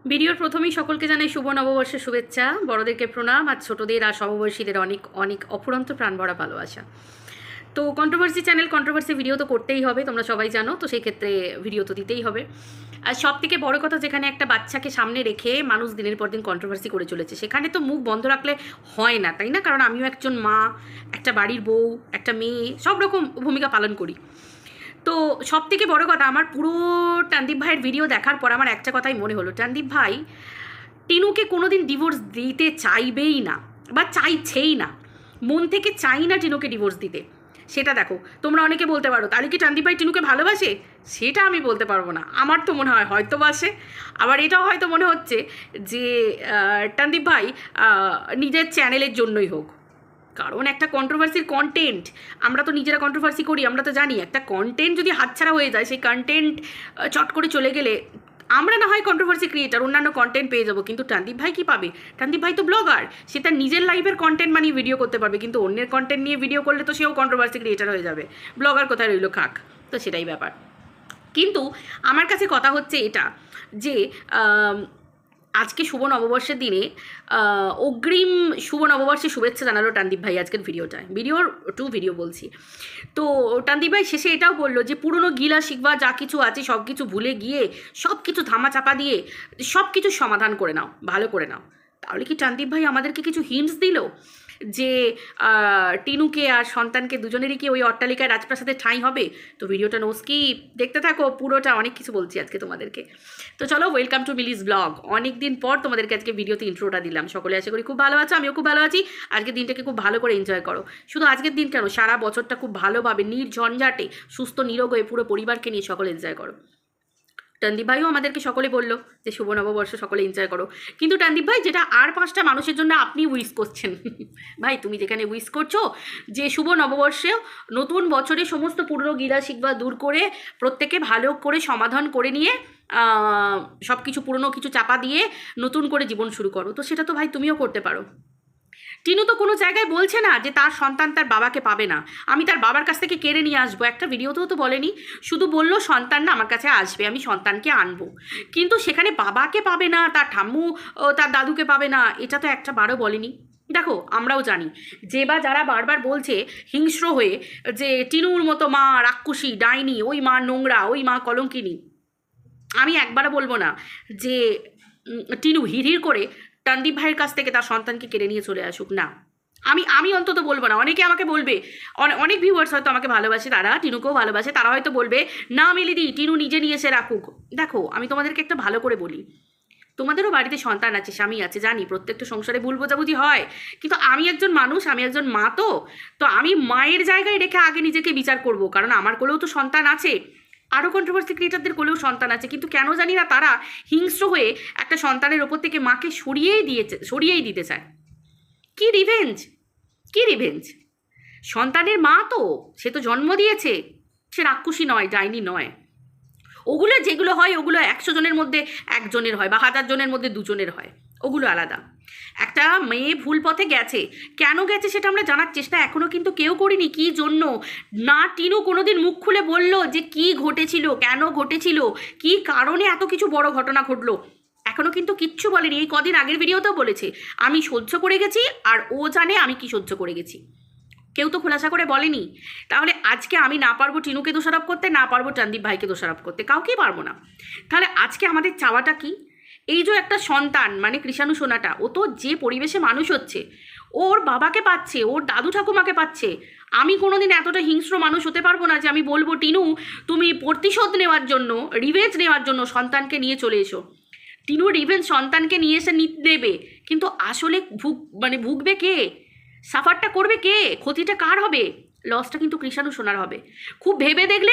ভিডিওর প্রথমেই সকলকে জানাই শুভ নববর্ষের শুভেচ্ছা, বড়দেরকে প্রণাম আর ছোটদের আর সমবয়সীদের অনেক অনেক অফুরন্ত প্রাণ ভরা ভালোবাসা। তো কন্ট্রোভার্সি চ্যানেল, কন্ট্রোভার্সি ভিডিও তো করতেই হবে, তোমরা সবাই জানো, তো সেই ক্ষেত্রে ভিডিও তো দিতেই হবে। আর সব থেকে বড় কথা, যেখানে একটা বাচ্চাকে সামনে রেখে মানুষ দিনের পর দিন কন্ট্রোভার্সি করে চলেছে, সেখানে তো মুখ বন্ধ রাখলে হয় না, তাই না? কারণ আমিও একজন মা, একটা বাড়ির বউ, একটা মেয়ে, সব রকম ভূমিকা পালন করি। তো সব থেকে বড় কথা, আমার পুরো টানদীপ ভাইয়ের ভিডিও দেখার পর আমার একটা কথাই মনে হলো, টানদীপ ভাই টিনুকে কোনোদিন ডিভোর্স দিতে চাইবেই না, বা চাইছেই না, মন থেকে চাই না টিনুকে ডিভোর্স দিতে। সেটা দেখো, তোমরা অনেকে বলতে পারো তাহলে কি টানদীপ ভাই টিনুকে ভালোবাসে? সেটা আমি বলতে পারবো না, আমার তো মনে হয় হয়তো বাসে, আবার এটাও হয়তো মনে হচ্ছে যে টানদীপ ভাই নিজের চ্যানেলের জন্যই হোক। কারণ একটা কন্ট্রোভার্সির কন্টেন্ট, আমরা তো নিজেরা কন্ট্রোভার্সি করি, আমরা তো জানি একটা কন্টেন্ট যদি হাতছাড়া হয়ে যায়, সেই কন্টেন্ট চট করে চলে গেলে আমরা না হয় কন্ট্রোভার্সি ক্রিয়েটার, অন্যান্য কন্টেন্ট পেয়ে যাবো, কিন্তু টানদীপ ভাই কি পাবে? টানদীপ ভাই তো ব্লগার, সে তার নিজের লাইফের কন্টেন্ট বানিয়ে ভিডিও করতে পারবে, কিন্তু অন্যের কন্টেন্ট নিয়ে ভিডিও করলে তো সেও কন্ট্রোভার্সি ক্রিয়েটার হয়ে যাবে। ব্লগার কোথায় রইল, খাক। তো সেটাই ব্যাপার। কিন্তু আমার কাছে কথা হচ্ছে এটা যে আজকে শুভ নববর্ষের দিনে অগ্রিম শুভ নববর্ষের শুভেচ্ছা জানালো টানদীপ ভাই আজকের ভিডিও বলছি। তো টানদীপ ভাই শেষে এটাও বললো যে পুরনো গিলা শিকবা যা কিছু আছে সব কিছু ভুলে গিয়ে, সব কিছু ধামাচাপা দিয়ে সব কিছু সমাধান করে নাও, ভালো করে নাও। তাহলে কি টানদীপ ভাই আমাদেরকে কিছু হিন্টস দিল যে টিনুকে আর সন্তানকে দুজনেরই কি ওই অট্টালিকায় রাজপ্রাসাদে ঠাঁই হবে? তো ভিডিওটা নোস্কি দেখতে থাকো পুরোটা, অনেক কিছু বলছি আজকে তোমাদেরকে। তো চলো, ওয়েলকাম টু মিলিস ব্লগ। অনেক দিন পর তোমাদেরকে আজকে ভিডিওতে ইন্ট্রোটা দিলাম। সকলে আশা করি খুব ভালো আছো, আমিও খুব ভালো আছি। আজকের দিনটাকে খুব ভালো করে এনজয় করো। শুধু আজকের দিন কেন, সারা বছরটা খুব ভালোভাবে নির্ঝঞ্ঝাটে সুস্থ নিরোগ হয়ে পুরো পরিবারকে নিয়ে সকলে এনজয় করো। টানদীপ ভাইও আমাদেরকে সকলে বললো যে শুভ নববর্ষ সকলে এনজয় করো, কিন্তু টানদীপ ভাই যেটা আর 5টা মানুষের জন্য আপনি উইশ করছেন ভাই, তুমি যেখানে উইশ করছো যে শুভ নববর্ষেও নতুন বছরে সমস্ত পুরনো গিলা শিকবা দূর করে প্রত্যেকে ভালো করে সমাধান করে নিয়ে সব কিছু পুরনো কিছু চাপা দিয়ে নতুন করে জীবন শুরু করো, তো সেটা তো ভাই তুমিও করতে পারো। টিনু তো কোনো জায়গায় বলছে না যে তার সন্তান তার বাবাকে পাবে না, আমি তার বাবার কাছ থেকে কেড়ে নিয়ে আসবো, একটা ভিডিওতেও তো বলেনি। শুধু বললো সন্তান না আমার কাছে আসবে, আমি সন্তানকে আনবো, কিন্তু সেখানে বাবাকে পাবে না, তার ঠাম্মু তার দাদুকে পাবে না, এটা তো একটা বারও বলেনি। দেখো, আমরাও জানি যে বা যারা বারবার বলছে হিংস্র হয়ে যে টিনুর মতো মা রাক্ষসী ডাইনি, ওই মা নোংরা, ওই মা কলঙ্কিনী, আমি একবারও বলবো না যে টিনু হিড়হিড় করে টানদীপ ভাইয়ের কাছ থেকে তার সন্তানকে কেড়ে নিয়ে চলে আসুক, না। আমি অন্তত বলবো না। অনেকে আমাকে বলবে, অনেক ভিউয়ার্স হয়তো আমাকে ভালোবাসে, তারা টিনুকেও ভালোবাসে, তারা হয়তো বলবে না মিলিদি, টিনু নিজে নিয়ে এসে রাখুক। দেখো, আমি তোমাদেরকে একটা ভালো করে বলি, তোমাদেরও বাড়িতে সন্তান আছে, স্বামী আছে, জানি প্রত্যেকটা সংসারে ভুল বোঝাবুঝি হয়, কিন্তু আমি একজন মানুষ, আমি একজন মা, তো আমি মায়ের জায়গায় রেখে আগে নিজেকে বিচার করব, কারণ আমার কোলেও তো সন্তান আছে, আরও কন্ট্রোভার্সি ক্রিয়েটারদের কোলেও সন্তান আছে, কিন্তু কেন জানি না তারা হিংস্র হয়ে একটা সন্তানের ওপর থেকে মাকে সরিয়েই দিতে চায়। কি রিভেঞ্জ, কি রিভেঞ্জ? সন্তানের মা তো, সে তো জন্ম দিয়েছে, সে রাক্ষসী নয়, ডাইনি নয়। ওগুলো যেগুলো হয়, ওগুলো 100 জনের মধ্যে 1 জনের হয়, বা 1000 জনের মধ্যে 2 জনের হয়, ওগুলো আলাদা। একটা মেয়ে ভুল পথে গেছে, কেন গেছে সেটা আমরা জানার চেষ্টা এখনও কিন্তু কেউ করিনি। কি জন্য না টিনু কোনোদিন মুখ খুলে বলল যে কি ঘটেছিল, কেন ঘটেছিল, কি কারণে এত কিছু বড় ঘটনা ঘটলো, এখনও কিন্তু কিচ্ছু বলেনি। এই কদিন আগের ভিডিওতেও বলেছে আমি সহ্য করে গেছি, আর ও জানে আমি কি সহ্য করে গেছি, কেউ তো খোলাসা করে বলেনি। তাহলে আজকে আমি না পারবো টিনুকে দোষারোপ করতে, না পারবো টানদীপ ভাইকে দোষারোপ করতে, কাউকেই পারবো না। তাহলে আজকে আমাদের চাওয়াটা কি? এই যে একটা সন্তান মানে কৃষাণু সোনাটা, ও তো যে পরিবেশে মানুষ হচ্ছে, ওর বাবাকে পাচ্ছে, ওর দাদু ঠাকুমাকে পাচ্ছে। আমি কোনোদিন এতটা হিংস্র মানুষ হতে পারবো না যে আমি বলবো টিনু তুমি প্রতিশোধ নেওয়ার জন্য, রিভেঞ্জ নেওয়ার জন্য সন্তানকে নিয়ে চলে এসো। টিনু রিভেঞ্জ সন্তানকে নিয়ে এসে নেবে, কিন্তু আসলে ভুগবে কে? সাফারটা করবে কে? ক্ষতিটা কার হবে? লসটা কিন্তু কৃষাণু সোনার হবে। খুব ভেবে দেখলে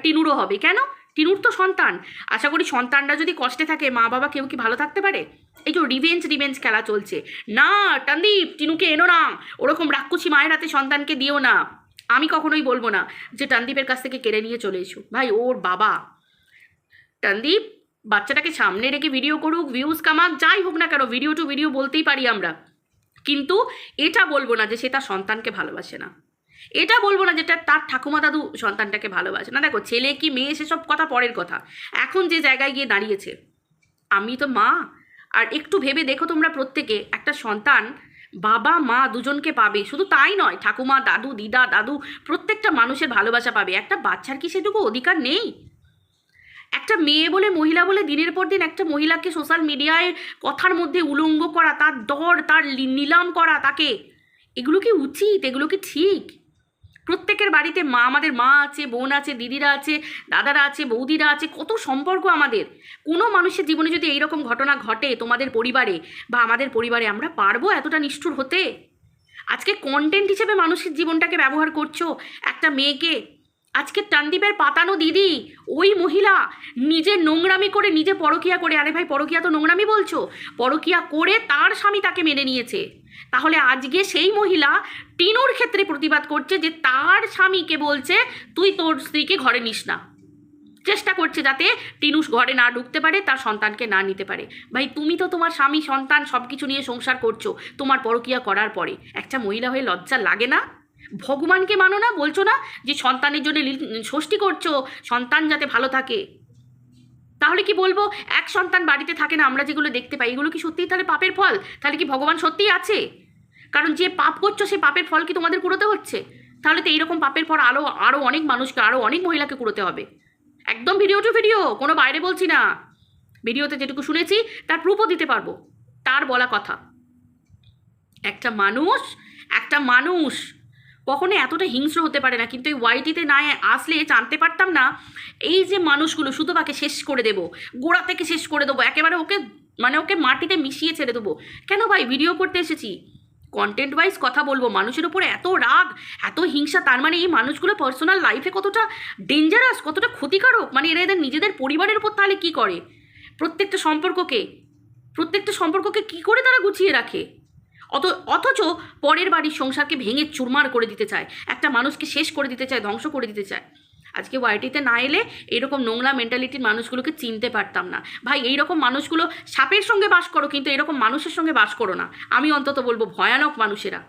টিনুরও হবে। কেন? টিনুর তো সন্তান। আশা করি সন্তানরা যদি কষ্টে থাকে, মা বাবা কেউ কি ভালো থাকতে পারে? এই যে রিভেঞ্জ খেলা চলছে, না টানদীপ টিনুকে এনো না, ওরকম রাক্ষসী মায়ের হাতে সন্তানকে দিও না। আমি কখনোই বলবো না যে টানদীপের কাছ থেকে কেড়ে নিয়ে চলে এসো। ভাই, ওর বাবা টানদীপ বাচ্চাটাকে সামনে রেখে ভিডিও করুক, ভিউজ কামাক, যাই হোক না কেন, ভিডিও টু ভিডিও বলতেই পারি আমরা, কিন্তু এটা বলবো না যে সে তার সন্তানকে ভালোবাসে না, এটা বলবো না যেটা তার ঠাকুমা দাদু সন্তানটাকে ভালোবাসে না। দেখো, ছেলে কি মেয়ে সেসব কথা পরের কথা, এখন যে জায়গায় গিয়ে দাঁড়িয়েছে, আমি তো মা। আর একটু ভেবে দেখো তোমরা প্রত্যেকে, একটা সন্তান বাবা মা দুজনকে পাবে, শুধু তাই নয়, ঠাকুমা দাদু দিদা দাদু প্রত্যেকটা মানুষের ভালোবাসা পাবে। একটা বাচ্চার কি সেটুকু অধিকার নেই? একটা মেয়ে বলে মহিলা বলে দিনের পর দিন একটা মহিলাকে সোশ্যাল মিডিয়ায় কথার মধ্যে উলঙ্গ করা, তার দর তার নিলাম করা তাকে, এগুলো কি উচিত? এগুলো কি ঠিক? প্রত্যেকের বাড়িতে মা, আমাদের মা আছে, বোন আছে, দিদিরা আছে, দাদারা আছে, বৌদিরা আছে, কত সম্পর্ক আমাদের। কোনো মানুষের জীবনে যদি এইরকম ঘটনা ঘটে তোমাদের পরিবারে বা আমাদের পরিবারে, আমরা পারবো এতটা নিষ্ঠুর হতে? আজকে কন্টেন্ট হিসেবে মানুষের জীবনটাকে ব্যবহার করছো একটা মেয়েকে। আজকে টানদীপের পাতানো দিদি, ওই মহিলা নিজে নোংরামি করে, নিজে পরকিয়া করে, আরে ভাই পরকিয়া তো নোংরামি বলছো, পরকিয়া করে তার স্বামী তাকে মেনে নিয়েছে। তাহলে আজকে সেই মহিলা টিনুর ক্ষেত্রে প্রতিবাদ করছে যে তার স্বামীকে বলছে তুই তোর স্ত্রীকে ঘরে নিস না, চেষ্টা করছে যাতে টিনু ঘরে না ঢুকতে পারে, তার সন্তানকে না নিতে পারে। ভাই তুমি তো তোমার স্বামী সন্তান সব কিছু নিয়ে সংসার করছো, তোমার পরকিয়া করার পরে একটা মহিলা হয়ে লজ্জা লাগে না? ভগবানকে মানো না? বলছো না যে সন্তানের জন্য ষষ্ঠী করছো, সন্তান যাতে ভালো থাকে? তাহলে কি বলবো, এক সন্তান বাড়িতে থাকে না, আমরা যেগুলো দেখতে পাই এগুলো কি সত্যিই তাহলে পাপের ফল? তাহলে কি ভগবান সত্যিই আছে? কারণ যে পাপ করছো সেই পাপের ফল কি তোমাদের কুড়োতে হচ্ছে? তাহলে তো এইরকম পাপের ফল আরও অনেক মানুষকে, আরও অনেক মহিলাকে কুড়োতে হবে। একদম ভিডিও টু ভিডিও, কোনো বাইরে বলছি না, ভিডিওতে যেটুকু শুনেছি তার প্রুফও দিতে পারবো। তার বলা কথা, একটা মানুষ কখনো এতটা হিংস্র হতে পারে না। কিন্তু এই ওয়াইটিতে না আসলে জানতে পারতাম না এই যে মানুষগুলো শুধু তাকে শেষ করে দেবো, গোড়া থেকে শেষ করে দেবো, একেবারে ওকে মাটিতে মিশিয়ে ছেড়ে দেবো। কেন ভাই? ভিডিও করতে এসেছি, কন্টেন্ট ওয়াইজ কথা বলবো। মানুষের উপরে এত রাগ, এত হিংসা, তার মানে এই মানুষগুলো পার্সোনাল লাইফে কতটা ডেঞ্জারাস, কতটা ক্ষতিকারক। মানে এরা এদের নিজেদের পরিবারের উপর তাহলে কী করে? প্রত্যেকটা সম্পর্ককে কী করে তারা গুছিয়ে রাখে? অথচ পরের বাড়ির সংসারকে ভেঙে চুরমার করে দিতে চায়, একটা মানুষকে শেষ করে দিতে চায়, ধ্বংস করে দিতে চায়। আজকে ওয়াইটিতে না এলে এরকম নোংরা মেন্টালিটির মানুষগুলোকে চিনতে পারতাম না। ভাই এইরকম মানুষগুলো সাপের সঙ্গে বাস করো, কিন্তু এরকম মানুষের সঙ্গে বাস করো না। আমি অন্তত বলবো ভয়ানক মানুষেরা,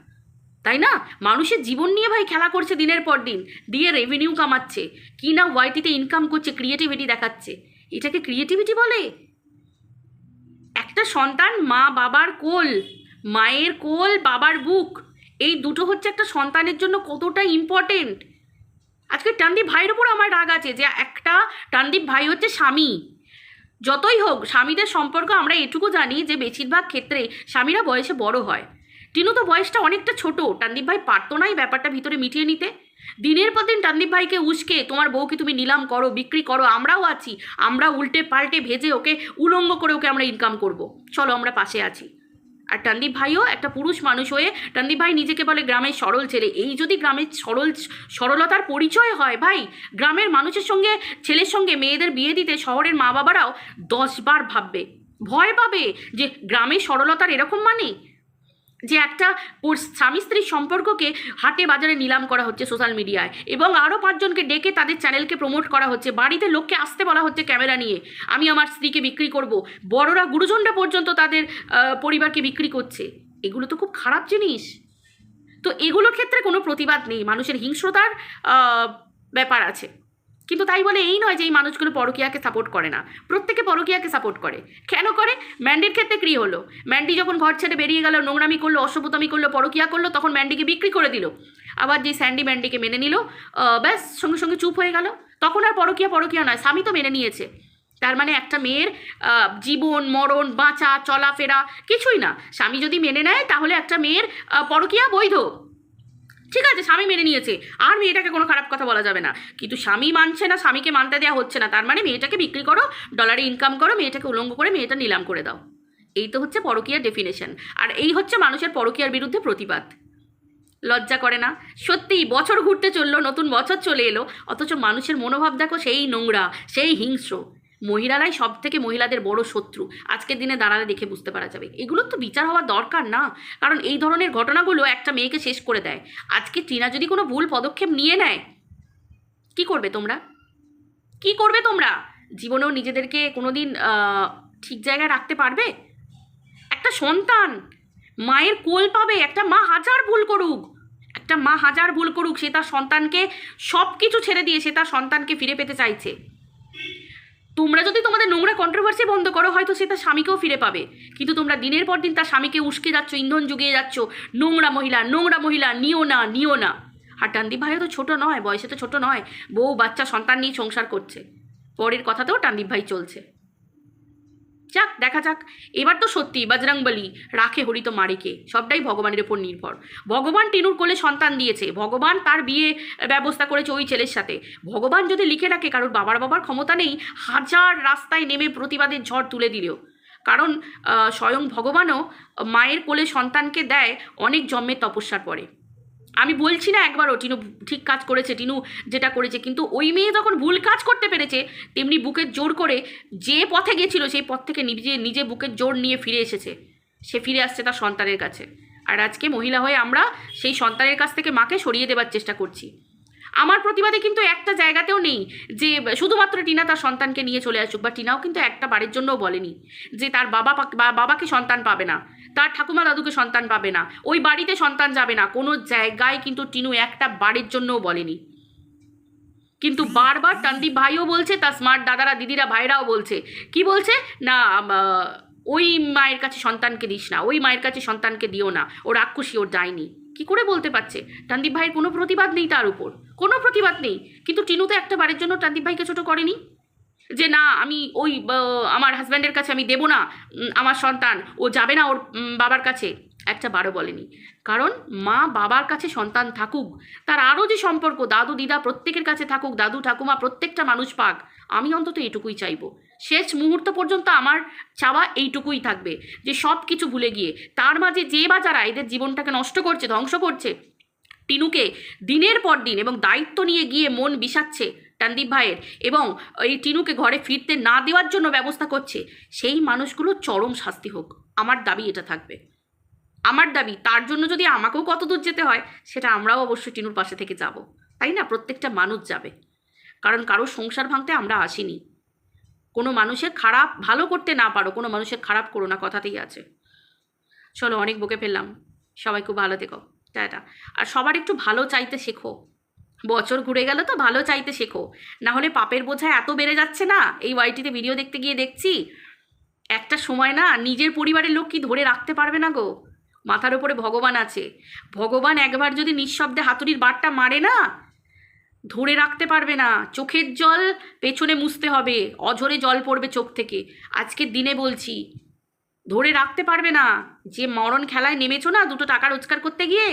তাই না? মানুষের জীবন নিয়ে ভাই খেলা করছে দিনের পর দিন, দিয়ে রেভিনিউ কামাচ্ছে, কি না ওয়াইটিতে ইনকাম করছে, ক্রিয়েটিভিটি দেখাচ্ছে। এটাকে ক্রিয়েটিভিটি বলে? একটা সন্তান মা বাবার কোল, মায়ের কোল বাবার বুক, এই দুটো হচ্ছে একটা সন্তানের জন্য কতটা ইম্পর্টেন্ট। আজকে টানদীপ ভাইয়ের উপর আমার রাগ আছে যে একটা টানদীপ ভাই হচ্ছে স্বামী। যতই হোক স্বামীদের সম্পর্ক আমরা এটুকু জানি যে বেশিরভাগ ক্ষেত্রে স্বামীরা বয়সে বড় হয়। টিনু তো বয়সটা অনেকটা ছোট, টানদীপ ভাই পারতো না এই ব্যাপারটা ভিতরে মিটিয়ে নিতে? দিনের পর দিন টানদীপ ভাইকে উস্কে তোমার বউকে তুমি নিলাম করো, বিক্রি করো, আমরাও আছি, আমরা উল্টে পাল্টে ভেজে ওকে উলঙ্গ করে ওকে আমরা ইনকাম করব, চলো আমরা পাশে আছি। আর টানদীপ ভাইও একটা পুরুষ মানুষ হয়ে টানদীপ ভাই নিজেকে বলে গ্রামের সরল ছেলে। এই যদি গ্রামের সরলতার পরিচয় হয় ভাই, গ্রামের মানুষের সঙ্গে, ছেলের সঙ্গে মেয়েদের বিয়ে দিতে শহরের মা বাবারাও 10 বার ভাববে, ভয় পাবে যে গ্রামের সরলতার এরকম মানে যে একটা স্বামী স্ত্রীর সম্পর্ককে হাটে বাজারে নিলাম করা হচ্ছে সোশ্যাল মিডিয়ায়, এবং আরও 5 জনকে ডেকে তাদের চ্যানেলকে প্রমোট করা হচ্ছে, বাড়িতে লোককে আসতে বলা হচ্ছে ক্যামেরা নিয়ে, আমি আমার স্ত্রীকে বিক্রি করব। বড়রা গুরুজনরা পর্যন্ত তাদের পরিবারকে বিক্রি করছে। এগুলো তো খুব খারাপ জিনিস। তো এগুলোর ক্ষেত্রে কোনো প্রতিবাদ নেই, মানুষের হিংস্রতার ব্যাপার আছে। কিন্তু তাই বলে এই নয় যে এই মানুষগুলো পরকীয়াকে সাপোর্ট করে না। প্রত্যেকে পরকীয়াকে সাপোর্ট করে। কেন করে? ম্যান্ডির ক্ষেত্রে কী হলো? ম্যান্ডি যখন ঘর ছেড়ে বেরিয়ে গেল, নোংরামি করলো, অসভ্যতামি করলো, পরকীয়া করলো, তখন ম্যান্ডিকে বিক্রি করে দিল। আবার যে স্যান্ডি ম্যান্ডিকে মেনে নিল, ব্যাস সঙ্গে সঙ্গে চুপ হয়ে গেল। তখন আর পরকীয়া নয়, স্বামী তো মেনে নিয়েছে। তার মানে একটা মেয়ের জীবন মরণ, বাঁচা চলাফেরা কিছুই না, স্বামী যদি মেনে নেয় তাহলে একটা মেয়ের পরকীয়া বৈধ। ঠিক আছে, স্বামী মেনে নিয়েছে, আর মেয়েটাকে কোনো খারাপ কথা বলা যাবে না। কিন্তু স্বামী মানছে না, স্বামীকে মানতে দেওয়া হচ্ছে না, তার মানে মেয়েটাকে বিক্রি করো, ডলারে ইনকাম করো, মেয়েটাকে উলঙ্গ করে মেয়েটা নিলাম করে দাও। এই তো হচ্ছে পরকীয়ার ডেফিনেশন। আর এই হচ্ছে মানুষের পরকীয়ার বিরুদ্ধে প্রতিবাদ। লজ্জা করে না? সত্যিই বছর ঘুরতে চললো, নতুন বছর চলে এলো, অথচ মানুষের মনোভাব দেখো সেই নোংরা, সেই হিংস্র। মহিলারাই সব থেকে মহিলাদের বড় শত্রু, আজকের দিনে দাঁড়ালে দেখে বুঝতে পারা যাবে। এগুলোর তো বিচার হওয়া দরকার না? কারণ এই ধরনের ঘটনাগুলো একটা মেয়েকে শেষ করে দেয়। আজকে টিনা যদি কোনো ভুল পদক্ষেপ নিয়ে নেয়, কি করবে তোমরা? কি করবে তোমরা? জীবনেও নিজেদেরকে কোনোদিন ঠিক জায়গায় রাখতে পারবে? একটা সন্তান মায়ের কোল পাবে, একটা মা হাজার ভুল করুক, সে তার সন্তানকে সব কিছু ছেড়ে দিয়ে সে তার সন্তানকে ফিরে পেতে চাইছে। তোমরা যদি তোমাদের নোংরা কন্ট্রোভার্সি বন্ধ করো, হয়তো সে তার স্বামীকেও ফিরে পাবে। কিন্তু তোমরা দিনের পর দিন তার স্বামীকে উস্কে যাচ্ছ, ইন্ধন জুগিয়ে যাচ্ছ, নোংরা মহিলা, নিও না। আর টানদীপ ভাইও তো ছোট নয়, বয়সে তো ছোট নয়, বউ বাচ্চা সন্তান নিয়ে সংসার করছে। পরের কথাতেও টানদীপ ভাই চলছে। যাক, দেখা যাক। এবার তো সত্যি বজরংবলী রাখে হরি তো মারিকে, সবটাই ভগবানের উপর নির্ভর। ভগবান টিনুর কোলে সন্তান দিয়েছে, ভগবান তার বিয়ে ব্যবস্থা করেছে ওই ছেলের সাথে। ভগবান যদি লিখে রাখে, কারোর বাবার ক্ষমতা নেই হাজার রাস্তায় নেমে প্রতিবাদের ঝড় তুলে দিলেও। কারণ স্বয়ং ভগবানও মায়ের কোলে সন্তানকে দেয় অনেক জন্মের তপস্যার পরে। আমি বলছি না একবারও টিনু ঠিক কাজ করেছে, টিনু যেটা করেছে, কিন্তু ওই মেয়ে যখন ভুল কাজ করতে পেরেছে, তেমনি বুকের জোর করে যে পথে গেছিল সেই পথ থেকে নিজে বুকের জোর নিয়ে ফিরে এসেছে। সে ফিরে আসছে তার সন্তানের কাছে। আর আজকে মহিলা হয়ে আমরা সেই সন্তানের কাছ থেকে মাকে সরিয়ে দেবার চেষ্টা করছি। আমার প্রতিবাদে কিন্তু একটা জায়গাতেও নেই যে শুধুমাত্র টিনা তার সন্তানকে নিয়ে চলে আসুক, বা টিনাও কিন্তু একটা বাড়ির জন্যও বলেনি যে তার বাবাকে সন্তান পাবে না, তার ঠাকুমা দাদুকে সন্তান পাবে না, ওই বাড়িতে সন্তান যাবে না, কোনো জায়গায় কিন্তু টিনু একটা বাড়ির জন্যও বলেনি। কিন্তু বারবার টানদীপ ভাইও বলছে, তার স্মার্ট দাদারা দিদিরা ভাইরাও বলছে, কি বলছে না, ওই মায়ের কাছে সন্তানকে দিস না, ওই মায়ের কাছে সন্তানকে দিও না, ও রাক্ষসী, ওর ডাইনি। কি করে বলতে পারছে? টানদীপ ভাইয়ের কোনো প্রতিবাদ নেই, তার উপর কোনো প্রতিবাদ নেই। কিন্তু টিনু তো একটা বারের জন্য টানদীপ ভাইকে ছোট করেনি যে না আমি ওই আমার হাজব্যান্ডের কাছে আমি দেবো না আমার সন্তান, ও যাবে না ওর বাবার কাছে, একটা বারও বলেনি। কারণ মা বাবার কাছে সন্তান থাকুক, তার আরও যে সম্পর্ক দাদু দিদা প্রত্যেকের কাছে থাকুক, দাদু ঠাকুমা প্রত্যেকটা মানুষ পাক, আমি অন্তত এইটুকুই চাইবো। শেষ মুহূর্ত পর্যন্ত আমার চাওয়া এইটুকুই থাকবে যে সব কিছু ভুলে গিয়ে তার মাঝে যে বা যারা এদের জীবনটাকে নষ্ট করছে, ধ্বংস করছে, টিনুকে দিনের পর দিন এবং দায়িত্ব নিয়ে গিয়ে মন বিষাচ্ছে টানদীপ ভাইয়ের, এবং এই টিনুকে ঘরে ফিরতে না দেওয়ার জন্য ব্যবস্থা করছে, সেই মানুষগুলো চরম শাস্তি হোক। আমার দাবি এটা থাকবে, আমার দাবি। তার জন্য যদি আমাকেও কত দূর যেতে হয়, সেটা আমরাও অবশ্যই টিনুর পাশে থেকে যাব, তাই না? প্রত্যেকটা মানুষ যাবে, কারণ কারোর সংসার ভাঙতে আমরা আসিনি। কোনো মানুষের খারাপ ভালো করতে না পারো, কোনো মানুষের খারাপ করো না, কথাতেই আছে। চলো, অনেক বকে ফেললাম, সবাই খুব ভালো থেকো, টাটা। আর সবার একটু ভালো চাইতে শেখো, বছর ঘুরে গেল তো ভালো চাইতে শেখো, না হলে পাপের বোঝা এত বেড়ে যাচ্ছে না। এই ওয়াইটিতে ভিডিও দেখতে গিয়ে দেখছি, একটা সময় না নিজের পরিবারের লোক কি ধরে রাখতে পারবে না গো। মাথার উপরে ভগবান আছে, ভগবান একবার যদি নিঃশব্দে হাতুড়ির বারটা মারে না, ধরে রাখতে পারবে না। চোখের জল পেছনে মুছতে হবে, অঝরে জল পড়বে চোখ থেকে। আজকের দিনে বলছি, ধরে রাখতে পারবে না। যে মরণ খেলায় নেমেছো না দুটো টাকা রোজগার করতে গিয়ে,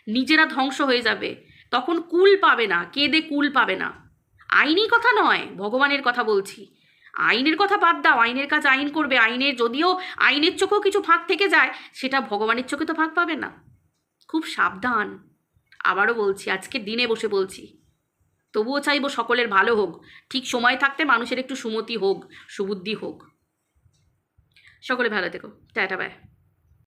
নিজেরা ধ্বংস হয়ে যাবে, তখন কুল পাবে না, কেঁদে কুল পাবে না। আইনি কথা নয়, ভগবানের কথা বলছি। আইনের কথা বাদ দাও, আইনের কাজ আইন করবে, আইনের যদিও আইনের চোখেও কিছু ফাঁক থেকে যায়, সেটা ভগবানের চোখে তো ফাঁক পাবে না। খুব সাবধান। আবারও বলছি, আজকের দিনে বসে বলছি, তবুও চাইবো সকলের ভালো হোক, ঠিক সময় থাকতে মানুষের একটু সুমতি হোক, সুবুদ্ধি হোক। সকলে ভালো থেকো, টাটা, বাই।